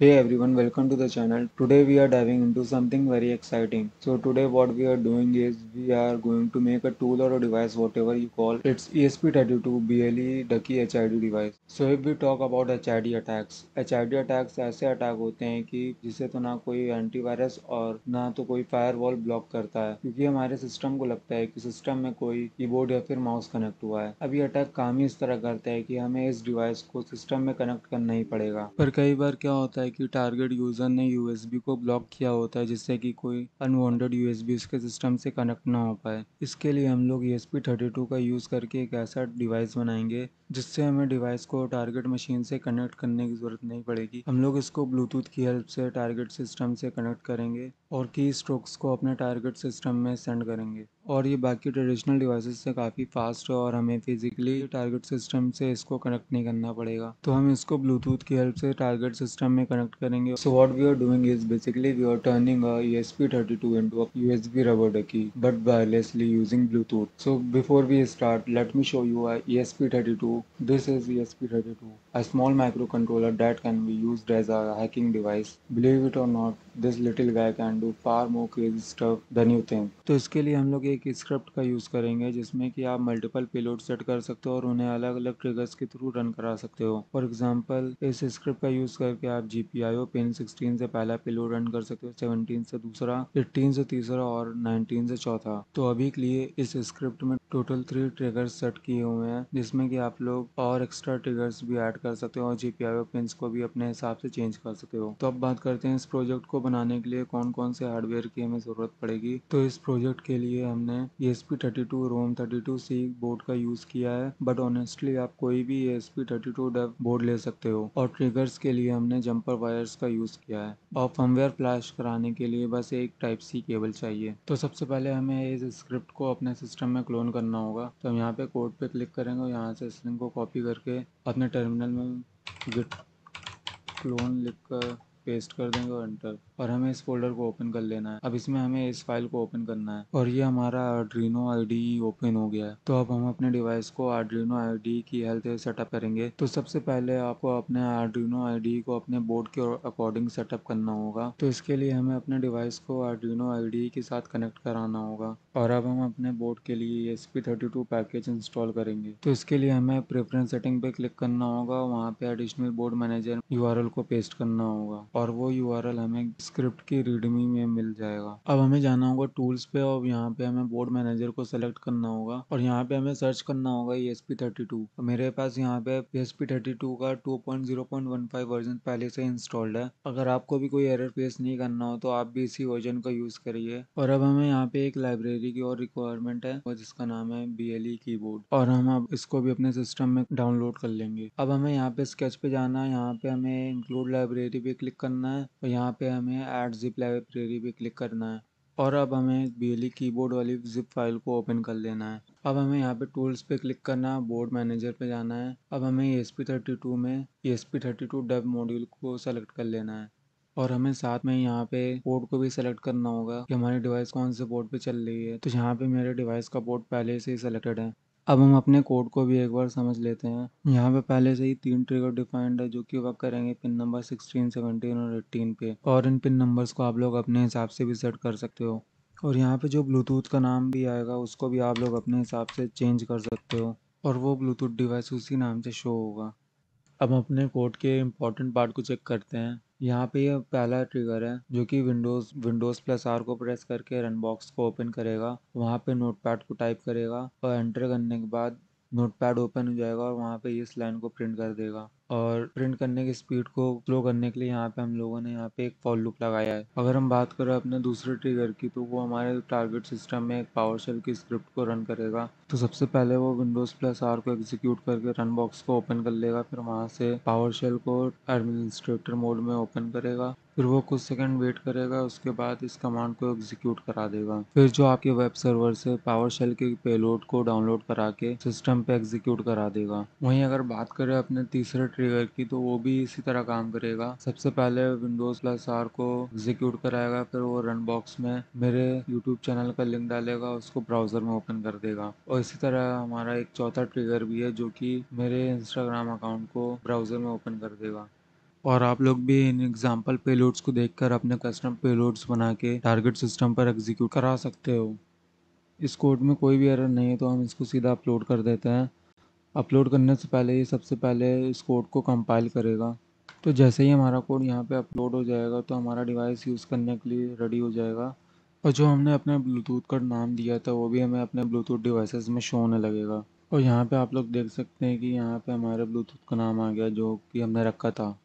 Hey everyone, welcome to the channel. Today we are diving into something very exciting. So today what we are doing is we are going to make a tool or a device, whatever you call it's ESP32 BLE Ducky HID device. So if we talk about HID attacks ऐसे attack होते हैं कि जिसे तो ना कोई antivirus और ना तो कोई फायरवॉल ब्लॉक करता है, क्योंकि हमारे सिस्टम को लगता है कि सिस्टम में कोई कीबोर्ड या फिर माउस कनेक्ट हुआ है। अब ये अटैक काम ही इस तरह करता है कि हमें इस डिवाइस को सिस्टम में कनेक्ट करना ही पड़ेगा। पर कई बार क्या होता है कि टारगेट यूजर ने यूएसबी को ब्लॉक किया होता है, जिससे कि कोई अनवांटेड यूएसबी उसके सिस्टम से कनेक्ट ना हो पाए। इसके लिए हम लोग ESP32 का यूज़ करके एक ऐसा डिवाइस बनाएंगे जिससे हमें डिवाइस को टारगेट मशीन से कनेक्ट करने की ज़रूरत नहीं पड़ेगी। हम लोग इसको ब्लूटूथ की हेल्प से टारगेट सिस्टम से कनेक्ट करेंगे और की स्ट्रोक्स को अपने टारगेट सिस्टम में सेंड करेंगे। और ये बाकी ट्रेडिशनल डिवाइसेस से काफ़ी फास्ट है और हमें फिजिकली टारगेट सिस्टम से इसको कनेक्ट नहीं करना पड़ेगा। तो हम इसको ब्लूटूथ की हेल्प से टारगेट सिस्टम में कनेक्ट करेंगे। So what we are doing is basically we are turning a ESP32 into a USB rubber ducky but wirelessly using Bluetooth. So before we start, let me show you a ESP32. This is ESP32, a small microcontroller that can be used as a hacking device. Believe it or not, this little guy can do far more crazy stuff than you think. तो इसके लिए हम लोग एक script का use करेंगे जिसमें कि आप मल्टीपल पेलोड सेट कर सकते हो और उन्हें अलग अलग ट्रिगर्स के थ्रू रन करा सकते हो। फॉर एग्जांपल, इस स्क्रिप्ट का यूज़ करके आप GPIO पिन 16 से पहला पेलोड रन कर सकते हो, 17 से दूसरा, 18 से तीसरा और 19 से चौथा। तो अभी के लिए इस स्क्रिप्ट में टोटल 3 ट्रिगर्स सेट किए हुए हैं, जिसमें कि आप लोग और एक्स्ट्रा ट्रिगर्स भी ऐड कर सकते हो और GPIO पिन्स को भी अपने हिसाब से चेंज कर सकते हो। तो अब बात करते हैं इस प्रोजेक्ट को बनाने के लिए कौन कौन से हार्डवेयर की हमें ज़रूरत पड़ेगी। तो इस प्रोजेक्ट के लिए हमने ESP32 ROM32C बोर्ड का यूज़ किया है, बट ऑनेस्टली आप कोई भी ESP32 डेव बोर्ड ले सकते हो। और ट्रिगर्स के लिए हमने जंपर वायर्स का यूज़ किया है और फर्मवेयर फ्लैश कराने के लिए बस एक टाइप सी केबल चाहिए। तो सबसे पहले हमें इस स्क्रिप्ट को अपने सिस्टम में क्लोन करना होगा। तो हम यहाँ पे कोड पे क्लिक करेंगे और यहाँ से इस लिंक को कॉपी करके अपने टर्मिनल में गिट क्लोन लिख कर पेस्ट कर देंगे और एंटर। और हमें इस फोल्डर को ओपन कर लेना है। अब इसमें हमें इस फाइल को ओपन करना है और ये हमारा Arduino IDE ओपन हो गया है। तो अब हम अपने डिवाइस को Arduino IDE की हेल्प से सेटअप करेंगे। तो सबसे पहले आपको अपने Arduino IDE को अपने बोर्ड के अकॉर्डिंग सेटअप करना होगा। तो इसके लिए हमें अपने डिवाइस को Arduino IDE के साथ कनेक्ट कराना होगा। और अब हम अपने बोर्ड के लिए ESP32 पैकेज इंस्टॉल करेंगे। तो इसके लिए हमें प्रेफरेंस सेटिंग पे क्लिक करना होगा, वहाँ पे एडिशनल बोर्ड मैनेजर URL को पेस्ट करना होगा और वो URL हमें स्क्रिप्ट की रीडमी में मिल जाएगा। अब हमें जाना होगा टूल्स पे और यहाँ पे हमें बोर्ड मैनेजर को सेलेक्ट करना होगा और यहाँ पे हमें सर्च करना होगा ESP32। मेरे पास यहाँ पे ESP32 का 2.0.15 वर्जन पहले से इंस्टॉल्ड है। अगर आपको भी कोई एरर फेस नहीं करना हो तो आप भी इसी वर्जन का यूज़ करिए। और अब हमें यहाँ पे एक लाइब्रेरी की और रिक्वायरमेंट है और जिसका नाम है BLE कीबोर्ड, और हम अब इसको भी अपने सिस्टम में डाउनलोड कर लेंगे। अब हमें यहाँ पे स्केच पे जाना है, यहाँ पे हमें इंक्लूड लाइब्रेरी पे क्लिक करना है और यहाँ पे हमें ऐड जिप लाइब्रेरी पे क्लिक करना है और अब हमें BLE कीबोर्ड वाली जिप फाइल को ओपन कर लेना है। अब हमें यहाँ पे टूल्स पे क्लिक करना है, बोर्ड मैनेजर पे जाना है। अब हमें ESP32 में ESP32 डेव मॉड्यूल को सेलेक्ट कर लेना है और हमें साथ में यहाँ पे पोर्ट को भी सेलेक्ट करना होगा कि हमारी डिवाइस कौन से पोर्ट पे चल रही है। तो यहाँ पे मेरे डिवाइस का पोर्ट पहले से ही सिलेक्टेड है। अब हम अपने कोड को भी एक बार समझ लेते हैं। यहाँ पे पहले से ही 3 ट्रिगर डिफाइंड है जो कि वर्क करेंगे पिन नंबर 16, 17 और 18 पे, और इन पिन नंबर्स को आप लोग अपने हिसाब से भी सेट कर सकते हो। और यहाँ पे जो ब्लूटूथ का नाम भी आएगा उसको भी आप लोग अपने हिसाब से चेंज कर सकते हो और वो ब्लूटूथ डिवाइस उसी नाम से शो होगा। अब हम अपने कोड के इम्पोर्टेंट पार्ट को चेक करते हैं। यहाँ पे ये पहला ट्रिगर है जो कि विंडोज़+R को प्रेस करके रन बॉक्स को ओपन करेगा, वहाँ पे नोटपैड को टाइप करेगा और एंटर करने के बाद नोटपैड ओपन हो जाएगा और वहाँ पे इस लाइन को प्रिंट कर देगा। और प्रिंट करने की स्पीड को स्लो करने के लिए यहाँ पे हम लोगों ने यहाँ पे एक फॉर लूप लगाया है। अगर हम बात करें अपने दूसरे ट्रिगर की तो वो हमारे टारगेट सिस्टम में एक पावर शेल की स्क्रिप्ट को रन करेगा। तो सबसे पहले वो विंडोज़+R को एग्जीक्यूट करके रन बॉक्स को ओपन कर लेगा, फिर वहाँ से पावर शेल को एडमिनिस्ट्रेटर मोड में ओपन करेगा, फिर वो कुछ सेकंड वेट करेगा, उसके बाद इस कमांड को एग्जीक्यूट करा देगा। फिर जो आपके वेब सर्वर से पावर शेल के पेलोड को डाउनलोड करा के सिस्टम पे एग्जीक्यूट करा देगा। वहीं अगर बात करें अपने तीसरे ट्रिगर की तो वो भी इसी तरह काम करेगा। सबसे पहले विंडोज़+R को एग्जीक्यूट कराएगा, फिर वो रन बॉक्स में मेरे यूट्यूब चैनल का लिंक डालेगा, उसको ब्राउज़र में ओपन कर देगा। और इसी तरह हमारा एक चौथा ट्रिगर भी है जो कि मेरे इंस्टाग्राम अकाउंट को ब्राउज़र में ओपन कर देगा। और आप लोग भी इन एग्जाम्पल पेलोड्स को देखकर अपने कस्टम पेलोड्स बना के टारगेट सिस्टम पर एग्जीक्यूट करा सकते हो। इस कोड में कोई भी एरर नहीं है तो हम इसको सीधा अपलोड कर देते हैं। अपलोड करने से पहले ये सबसे पहले इस कोड को कंपाइल करेगा। तो जैसे ही हमारा कोड यहाँ पे अपलोड हो जाएगा तो हमारा डिवाइस यूज़ करने के लिए रेडी हो जाएगा। और जो हमने अपने ब्लूटूथ का नाम दिया था वो भी हमें अपने ब्लूटूथ डिवाइसेस में शो होने लगेगा। और यहाँ पे आप लोग देख सकते हैं कि यहाँ पे हमारे ब्लूटूथ का नाम आ गया जो कि हमने रखा था।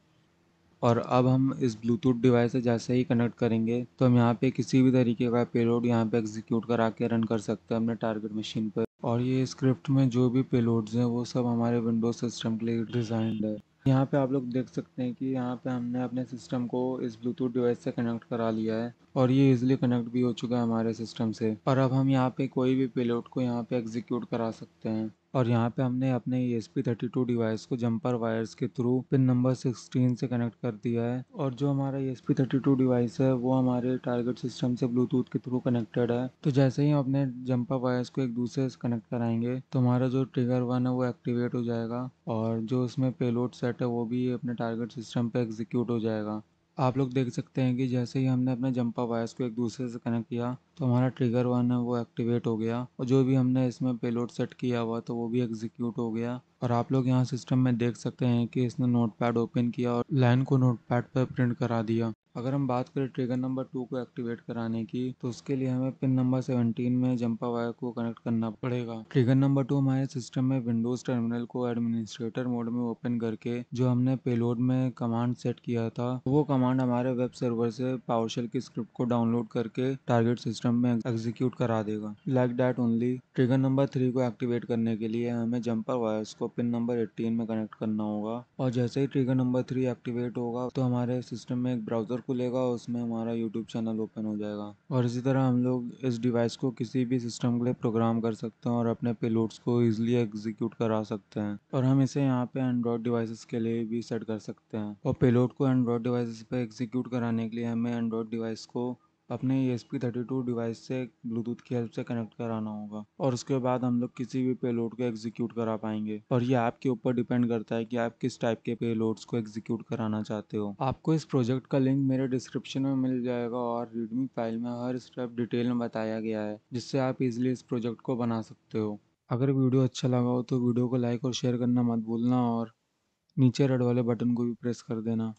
और अब हम इस ब्लूटूथ डिवाइस से जैसे ही कनेक्ट करेंगे तो हम यहाँ पे किसी भी तरीके का पेलोड यहाँ पे एग्जीक्यूट करा के रन कर सकते हैं अपने टारगेट मशीन पर। और ये स्क्रिप्ट में जो भी पेलोड्स हैं वो सब हमारे विंडोज सिस्टम के लिए डिज़ाइंड है। यहाँ पे आप लोग देख सकते हैं कि यहाँ पे हमने अपने सिस्टम को इस ब्लूटूथ डिवाइस से कनेक्ट करा लिया है और ये इजीली कनेक्ट भी हो चुका है हमारे सिस्टम से। और अब हम यहाँ पे कोई भी पेलोड को यहाँ पे एग्जीक्यूट करा सकते हैं। और यहाँ पे हमने अपने ESP32 डिवाइस को जंपर वायर्स के थ्रू पिन नंबर 16 से कनेक्ट कर दिया है। और जो हमारा ESP32 डिवाइस है वो हमारे टारगेट सिस्टम से ब्लूटूथ के थ्रू कनेक्टेड है। तो जैसे ही हम अपने जंपर वायर्स को एक दूसरे से कनेक्ट कराएंगे तो हमारा जो ट्रिगर वन है वो एक्टिवेट हो जाएगा और जो उसमें पेलोड सेट है वो भी अपने टारगेट सिस्टम पे एग्जीक्यूट हो जाएगा। आप लोग देख सकते हैं कि जैसे ही हमने अपने जंपर वायर्स को एक दूसरे से कनेक्ट किया तो हमारा ट्रिगर वन है वो एक्टिवेट हो गया और जो भी हमने इसमें पेलोड सेट किया हुआ तो वो भी एग्जीक्यूट हो गया। और आप लोग यहाँ सिस्टम में देख सकते हैं कि इसने नोटपैड ओपन किया और लाइन को नोटपैड पर प्रिंट करा दिया। अगर हम बात करें ट्रिगर नंबर 2 को एक्टिवेट कराने की तो उसके लिए हमें पिन नंबर 17 में जंपर वायर को कनेक्ट करना पड़ेगा। ट्रिगर नंबर 2 हमारे सिस्टम में विंडोज टर्मिनल को एडमिनिस्ट्रेटर मोड में ओपन करके जो हमने पेलोड में कमांड सेट किया था वो कमांड हमारे वेब सर्वर से पावरशेल की स्क्रिप्ट को डाउनलोड करके टारगेट सिस्टम में एग्जीक्यूट करा देगा। Like that only. Trigger number 3 को एक्टिवेट करने के लिए हमें जंपर वायर्स को पिन नंबर 18 में कनेक्ट करना होगा और जैसे ही ट्रिगर नंबर 3 एक्टिवेट होगा तो हमारे सिस्टम में एक ब्राउज़र खुलेगा और उसमें हमारा यूट्यूब चैनल ओपन हो जाएगा। और इसी तरह हम लोग इस डिवाइस को किसी भी सिस्टम के लिए प्रोग्राम कर सकते हैं और अपने पेलोड्स को ईजिली एग्जीक्यूट करा सकते हैं। और हम इसे यहाँ पे एंड्रॉयड डिवाइसेस के लिए भी सेट कर सकते हैं। और पेलोड को एंड्रॉयड डिवाइसेस पे एग्जीक्यूट कराने के लिए हमें एंड्रॉयड डिवाइस को अपने ESP32 डिवाइस से ब्लूटूथ की हेल्प से कनेक्ट कराना होगा और उसके बाद हम लोग किसी भी पेलोड को एग्जीक्यूट करा पाएंगे। और ये ऐप के ऊपर डिपेंड करता है कि आप किस टाइप के पेलोड्स को एग्जीक्यूट कराना चाहते हो। आपको इस प्रोजेक्ट का लिंक मेरे डिस्क्रिप्शन में मिल जाएगा और रीडमी फाइल में हर स्टेप डिटेल में बताया गया है जिससे आप इजीली इस प्रोजेक्ट को बना सकते हो। अगर वीडियो अच्छा लगा हो तो वीडियो को लाइक और शेयर करना मत भूलना और नीचे रेड वाले बटन को भी प्रेस कर देना।